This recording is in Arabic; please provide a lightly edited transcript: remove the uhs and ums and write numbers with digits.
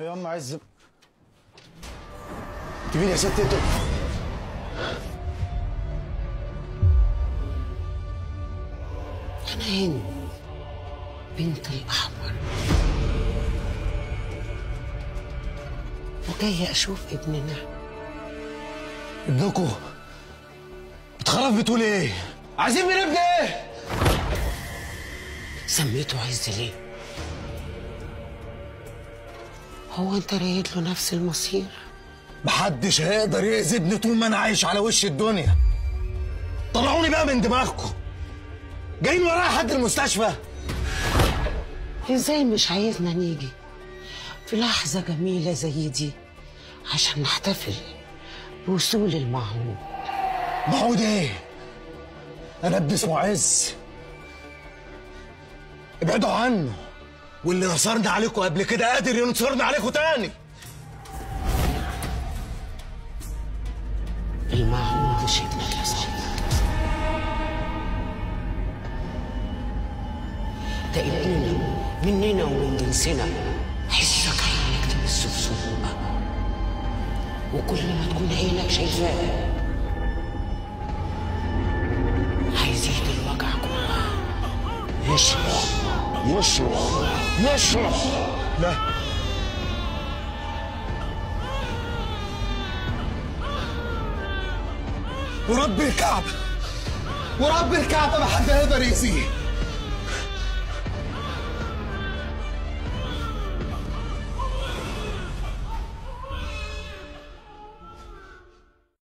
يا ام عز تبين يا ست انت. انا هند بنت الاحمر وجايه اشوف ابننا. ابنكم بتخرف بتقول ايه؟ عايزين من ابني ايه؟ سميته عز ليه؟ هو انت رايد له نفس المصير؟ محدش هيقدر يأذي ابني طول ما انا عايش على وش الدنيا. طلعوني بقى من دماغكم. جايين ورايا حد المستشفى. ازاي مش عايزنا نيجي في لحظة جميلة زي دي عشان نحتفل بوصول المعهود؟ معهود ايه؟ انا ابني اسمه عز. ابعدوا عنه، واللي نصرنا عليكم قبل كده قادر ينصرنا عليكم تاني. المعهود مش ابنك يا صاحبي، ده ابننا مننا ومن جنسنا. حسك هيكتب السبسوبة، وكل ما تكون عينك شايفاه هيزيد الوجع جواها. يصرخ يصرخ يصرخ. لا، ورب الكعبة، ورب الكعبة ما حد هيقدر يأذيه.